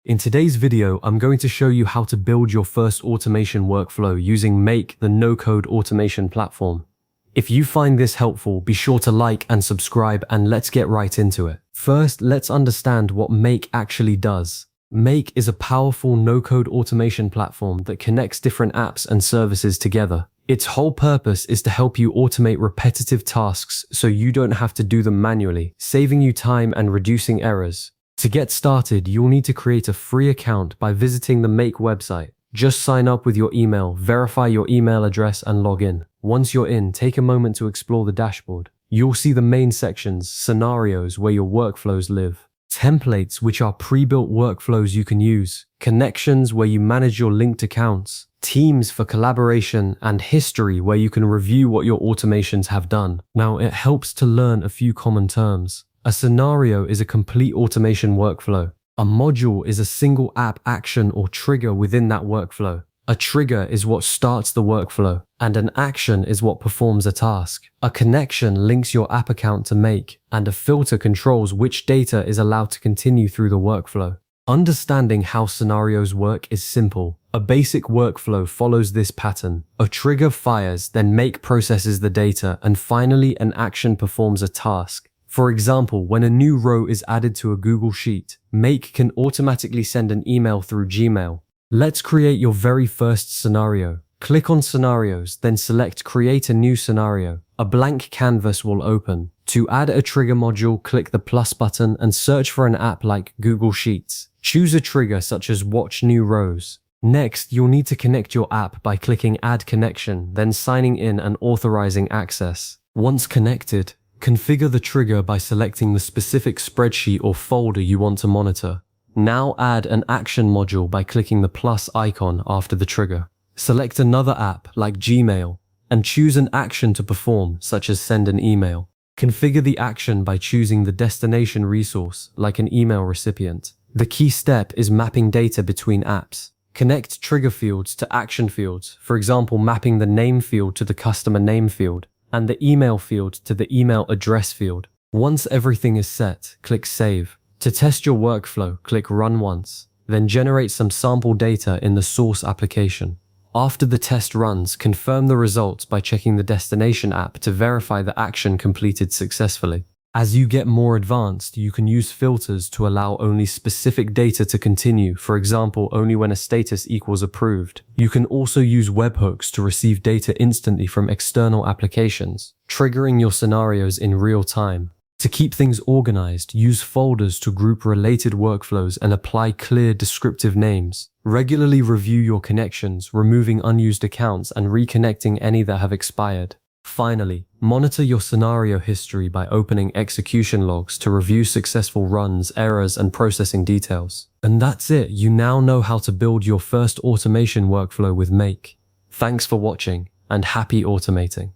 In today's video, I'm going to show you how to build your first automation workflow using Make, the no-code automation platform. If you find this helpful, be sure to like and subscribe, and let's get right into it. First, let's understand what Make actually does. Make is a powerful no-code automation platform that connects different apps and services together. Its whole purpose is to help you automate repetitive tasks so you don't have to do them manually, saving you time and reducing errors. To get started, you'll need to create a free account by visiting the Make website. Just sign up with your email, verify your email address, and log in. Once you're in, take a moment to explore the dashboard. You'll see the main sections, scenarios where your workflows live, templates which are pre-built workflows you can use, connections where you manage your linked accounts, teams for collaboration, and history where you can review what your automations have done. Now, it helps to learn a few common terms. A scenario is a complete automation workflow. A module is a single app action or trigger within that workflow. A trigger is what starts the workflow, and an action is what performs a task. A connection links your app account to Make, and a filter controls which data is allowed to continue through the workflow. Understanding how scenarios work is simple. A basic workflow follows this pattern. A trigger fires, then Make processes the data, and finally an action performs a task. For example, when a new row is added to a Google Sheet, Make can automatically send an email through Gmail. Let's create your very first scenario. Click on Scenarios, then select Create a new scenario. A blank canvas will open. To add a trigger module, click the plus button and search for an app like Google Sheets. Choose a trigger such as Watch New Rows. Next, you'll need to connect your app by clicking Add Connection, then signing in and authorizing access. Once connected, configure the trigger by selecting the specific spreadsheet or folder you want to monitor. Now add an action module by clicking the plus icon after the trigger. Select another app like Gmail and choose an action to perform, such as send an email. Configure the action by choosing the destination resource, like an email recipient. The key step is mapping data between apps. Connect trigger fields to action fields, for example, mapping the name field to the customer name field, and the email field to the email address field. Once everything is set, click Save. To test your workflow, click Run once, then generate some sample data in the source application. After the test runs, confirm the results by checking the destination app to verify the action completed successfully. As you get more advanced, you can use filters to allow only specific data to continue, for example, only when a status equals approved. You can also use webhooks to receive data instantly from external applications, triggering your scenarios in real time. To keep things organized, use folders to group related workflows and apply clear descriptive names. Regularly review your connections, removing unused accounts and reconnecting any that have expired. Finally, monitor your scenario history by opening execution logs to review successful runs, errors, and processing details. And that's it. You now know how to build your first automation workflow with Make. Thanks for watching, and happy automating.